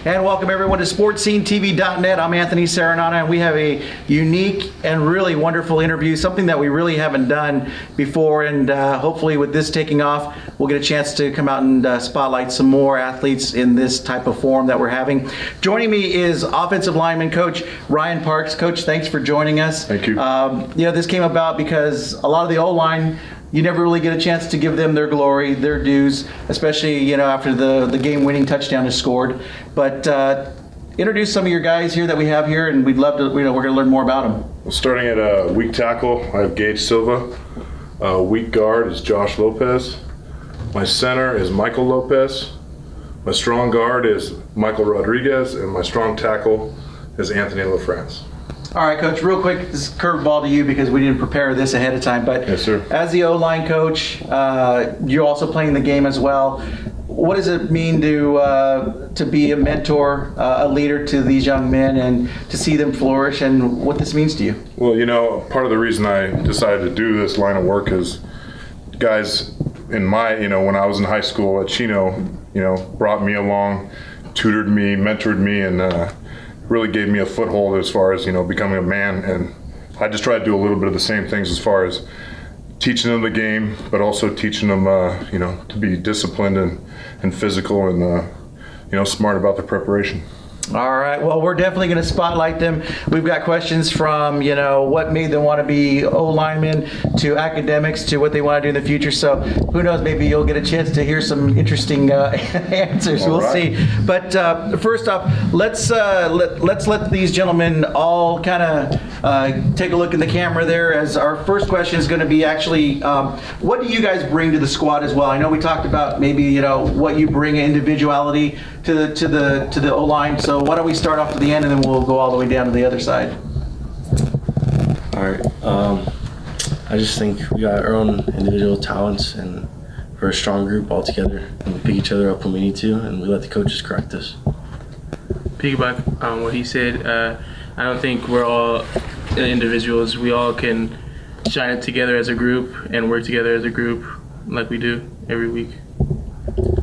And welcome everyone to Sportscenetv.net. I'm Anthony Serenana, and we have a unique and really wonderful interview, something that we really haven't done before, and hopefully with this taking off, we'll get a chance to come out and spotlight some more athletes in this type of forum that we're having. Joining me is offensive lineman coach Ryan Parks. Coach, thanks for joining us. Thank you. This came about because a lot of the O-line, you never really get a chance to give them their glory, their dues, especially after the game-winning touchdown is scored. But introduce some of your guys here that we have here, and we'd love to. We're going to learn more about them. Well, starting at weak tackle, I have Gage Silva. Weak guard is Josh Lopez. My center is Michael Lopez. My strong guard is Michael Rodriguez, and my strong tackle is Anthony LaFrance. All right, Coach, real quick, this is curveball to you because we didn't prepare this ahead of time, but yes, sir. As the O-line coach, you're also playing the game as well. What does it mean to be a mentor, a leader to these young men, and to see them flourish, and what this means to you? Well, part of the reason I decided to do this line of work is guys in my, when I was in high school at Chino, brought me along, tutored me, mentored me, and really gave me a foothold as far as becoming a man. And I just try to do a little bit of the same things as far as teaching them the game, but also teaching them to be disciplined and physical and smart about their preparation. All right, well, we're definitely going to spotlight them. We've got questions from, what made them want to be O-linemen, to academics, to what they want to do in the future. So who knows, maybe you'll get a chance to hear some interesting answers. All we'll right. see. But first off, let's let these gentlemen all kind of take a look in the camera there, as our first question is going to be actually, what do you guys bring to the squad as well? I know we talked about maybe, what you bring individuality to the O-line. So why don't we start off to the end, and then we'll go all the way down to the other side. All right. I just think we got our own individual talents, and we're a strong group all together, and we pick each other up when we need to, and we let the coaches correct us. Piggyback on what he said, I don't think we're all individuals. We all can shine it together as a group and work together as a group like we do every week.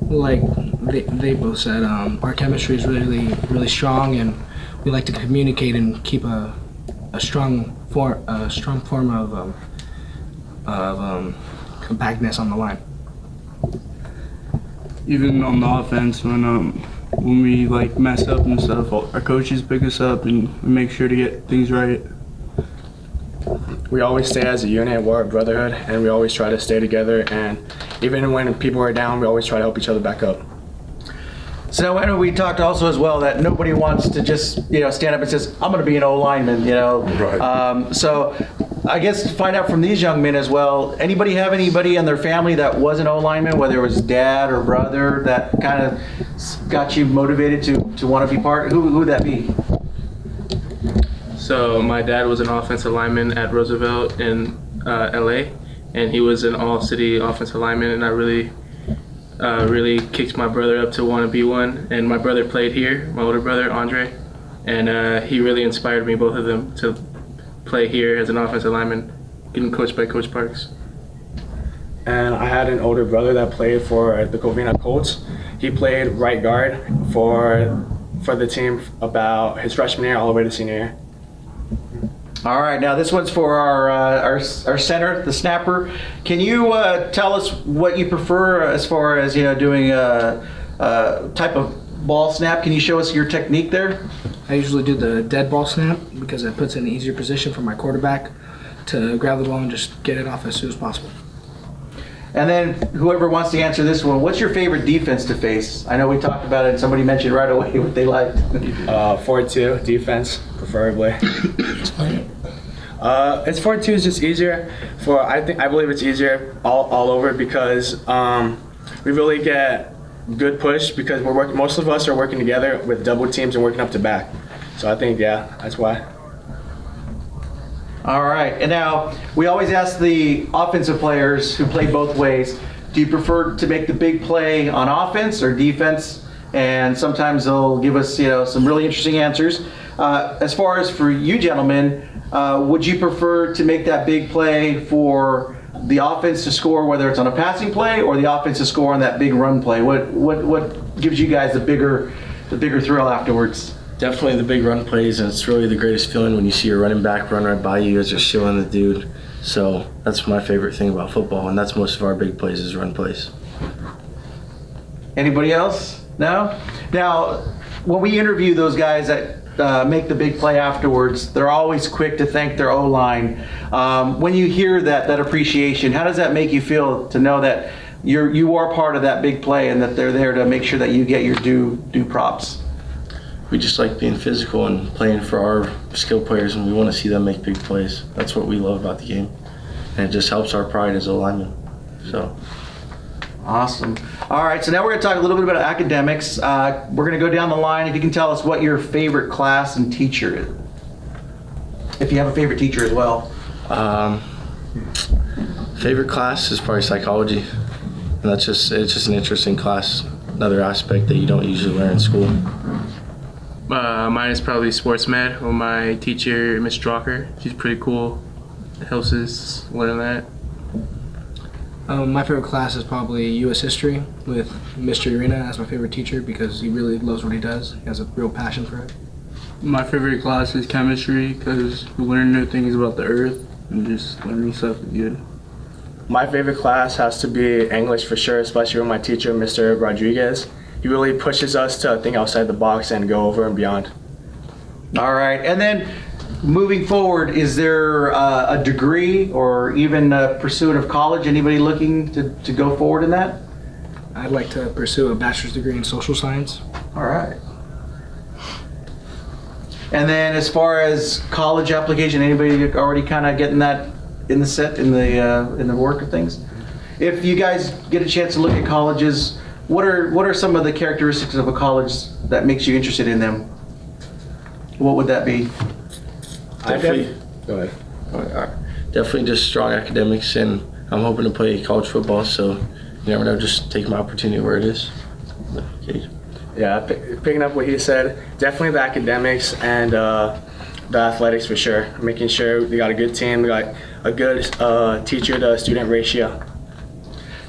Like they both said, our chemistry is really, really strong, and we like to communicate and keep a strong form of compactness on the line. Even on the offense, when we mess up and stuff, our coaches pick us up and we make sure to get things right. We always stay as a unit, we're a brotherhood, and we always try to stay together, and even when people are down, we always try to help each other back up. So I know we talked also as well that nobody wants to just stand up and says, I'm going to be an O-lineman, Right. So I guess to find out from these young men as well, anybody have anybody in their family that was an O-lineman, whether it was dad or brother, that kind of got you motivated to want to be part? Who would that be? So my dad was an offensive lineman at Roosevelt in LA, and he was an all-city offensive lineman, and I really kicked my brother up to want to be one. And my brother played here, my older brother Andre, and he really inspired me, both of them, to play here as an offensive lineman, getting coached by Coach Parks. And I had an older brother that played for the Covina Colts. He played right guard for the team about his freshman year all the way to senior year. All right, now this one's for our center, the snapper. Can you tell us what you prefer as far as doing a type of ball snap? Can you show us your technique there? I usually do the dead ball snap because it puts it in an easier position for my quarterback to grab the ball and just get it off as soon as possible. And then whoever wants to answer this one, what's your favorite defense to face? I know we talked about it and somebody mentioned right away what they liked. 4-2 defense, preferably. It's 4-2 is just easier I believe it's easier all over because we really get good push because most of us are working together with double teams and working up to back. So I think that's why. All right, and now we always ask the offensive players who play both ways, do you prefer to make the big play on offense or defense? And sometimes they'll give us some really interesting answers. As far as for you gentlemen, would you prefer to make that big play for the offense to score, whether it's on a passing play or the offense to score on that big run play? What gives you guys the bigger the bigger thrill afterwards? Definitely the big run plays, and it's really the greatest feeling when you see your running back run right by you as you're shielding the dude. So that's my favorite thing about football, and that's most of our big plays is run plays. Anybody else? No? Now, when we interview those guys that make the big play afterwards, they're always quick to thank their O-line. When you hear that appreciation, how does that make you feel to know that you are part of that big play and that they're there to make sure that you get your due props? We just like being physical and playing for our skill players, and we want to see them make big plays. That's what we love about the game, and it just helps our pride as a lineman. So. Awesome. All right, so now we're going to talk a little bit about academics. We're going to go down the line. If you can tell us what your favorite class and teacher is. If you have a favorite teacher as well. Favorite class is probably psychology. And it's just an interesting class, another aspect that you don't usually learn in school. Mine is probably sports med with my teacher, Miss Drucker. She's pretty cool. It helps us learn that. My favorite class is probably U.S. History with Mr. Urena as my favorite teacher because he really loves what he does. He has a real passion for it. My favorite class is chemistry because we learn new things about the earth and just learning stuff is good. My favorite class has to be English for sure, especially with my teacher, Mr. Rodriguez. He really pushes us to think outside the box and go over and beyond. All right, and then moving forward, is there a degree or even a pursuit of college? Anybody looking to go forward in that? I'd like to pursue a bachelor's degree in social science. All right. And then as far as college application, anybody already kind of getting that in the work of things? If you guys get a chance to look at colleges, what are some of the characteristics of a college that makes you interested in them? What would that be? Go ahead. Definitely just strong academics, and I'm hoping to play college football, so you never know, just take my opportunity where it is. Okay. Yeah, picking up what he said, definitely the academics and the athletics for sure. Making sure we got a good team, we got a good teacher to student ratio.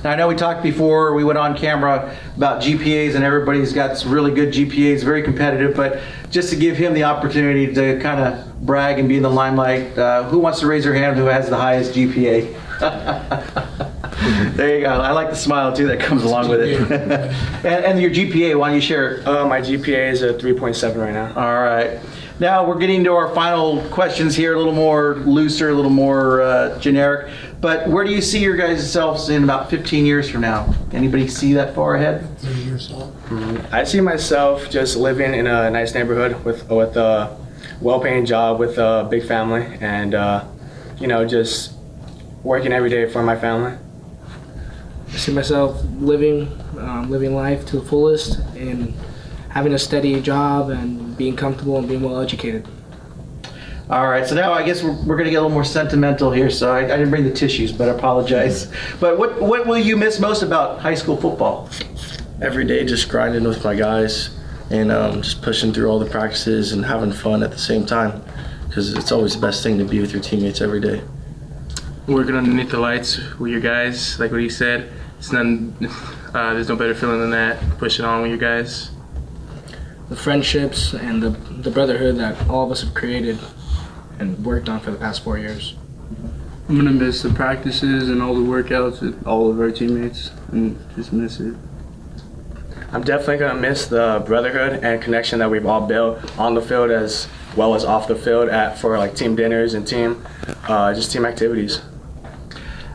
Now, I know we talked before we went on camera about GPAs, and everybody's got some really good GPAs, very competitive, but just to give him the opportunity to kind of brag and be in the limelight, who wants to raise their hand who has the highest GPA? There you go. I like the smile too that comes along with it. and your GPA, why don't you share it? My GPA is a 3.7 right now. All right. Now we're getting to our final questions here, a little more looser, a little more generic. But where do you see your guys' selves in about 15 years from now? Anybody see that far ahead? 30 years old. I see myself just living in a nice neighborhood with a well-paying job, with a big family, and just working every day for my family. I see myself living life to the fullest and having a steady job and being comfortable and being well educated. All right, so now I guess we're going to get a little more sentimental here, so I didn't bring the tissues, but I apologize. But what will you miss most about high school football? Every day just grinding with my guys and just pushing through all the practices and having fun at the same time, because it's always the best thing to be with your teammates every day. Working underneath the lights with your guys, like what he said, there's no better feeling than that, pushing on with your guys. The friendships and the brotherhood that all of us have created and worked on for the past 4 years. I'm gonna miss the practices and all the workouts with all of our teammates and just miss it. I'm definitely gonna miss the brotherhood and connection that we've all built on the field as well as off the field for like team dinners and team activities.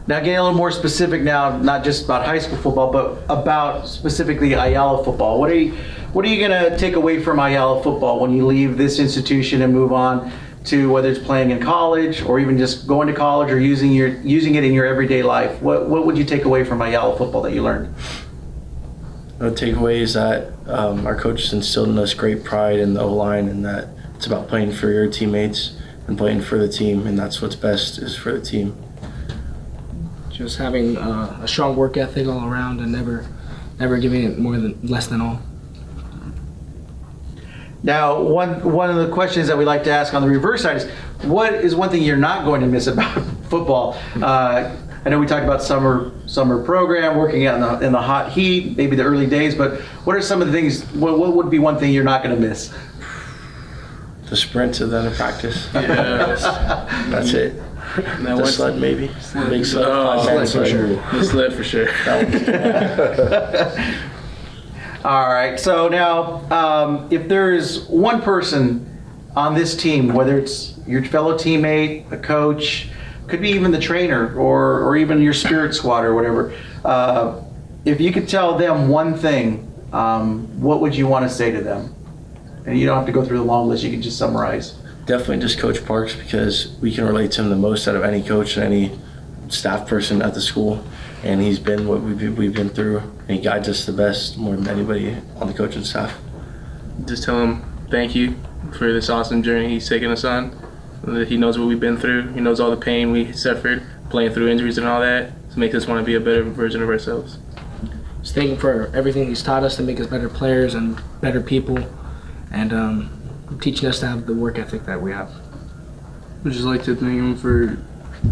Now getting a little more specific now, not just about high school football, but about specifically Ayala football. What are you going to take away from Ayala football when you leave this institution and move on to whether it's playing in college or even just going to college or using it in your everyday life? What would you take away from Ayala football that you learned? The takeaway is that our coaches instilled in us great pride in the O-line, and that it's about playing for your teammates and playing for the team, and that's what's best is for the team. Just having a strong work ethic all around and never giving it less than all. Now, one of the questions that we like to ask on the reverse side is, what is one thing you're not going to miss about football? I know we talked about summer program, working out in the hot heat, maybe the early days, but what are some of the things, what would be one thing you're not going to miss? The sprints and then the practice. Yes. That's it. Now The what's- sled maybe. Big sled. Oh, 5-man sled for sure. The sled for sure. All right, so now, if there's one person on this team, whether it's your fellow teammate, a coach, could be even the trainer, or even your spirit squad or whatever, if you could tell them one thing, what would you want to say to them? And you don't have to go through the long list, you can just summarize. Definitely just Coach Parks, because we can relate to him the most out of any coach and any staff person at the school. And he's been what we've been through, and he guides us the best more than anybody on the coaching staff. Just tell him thank you for this awesome journey he's taken us on. That he knows what we've been through. He knows all the pain we suffered, playing through injuries and all that, to make us want to be a better version of ourselves. Just thank him for everything he's taught us to make us better players and better people, and teaching us to have the work ethic that we have. I'd just like to thank him for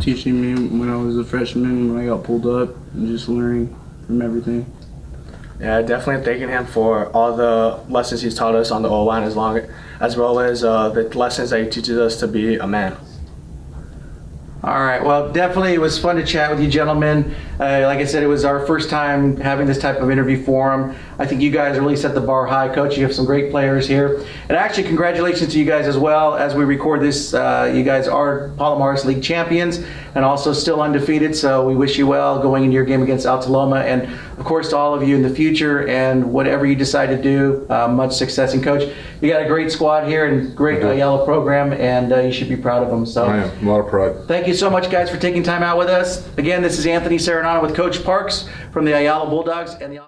teaching me when I was a freshman, when I got pulled up, and just learning from everything. Yeah, definitely thanking him for all the lessons he's taught us on the O-line, as well as the lessons that he teaches us to be a man. All right, well, definitely it was fun to chat with you gentlemen. Like I said, it was our first time having this type of interview forum. I think you guys really set the bar high, Coach. You have some great players here. And actually, congratulations to you guys as well. As we record this, you guys are Palomares League champions and also still undefeated, so we wish you well going into your game against Altaloma. And, of course, to all of you in the future and whatever you decide to do, much success. And, Coach, you got a great squad here and great yellow program, and you should be proud of them. So, I am. A lot of pride. thank you so much, guys, for taking time out with us. Again, this is Anthony Serenano with Coach Parks from the Ayala Bulldogs and the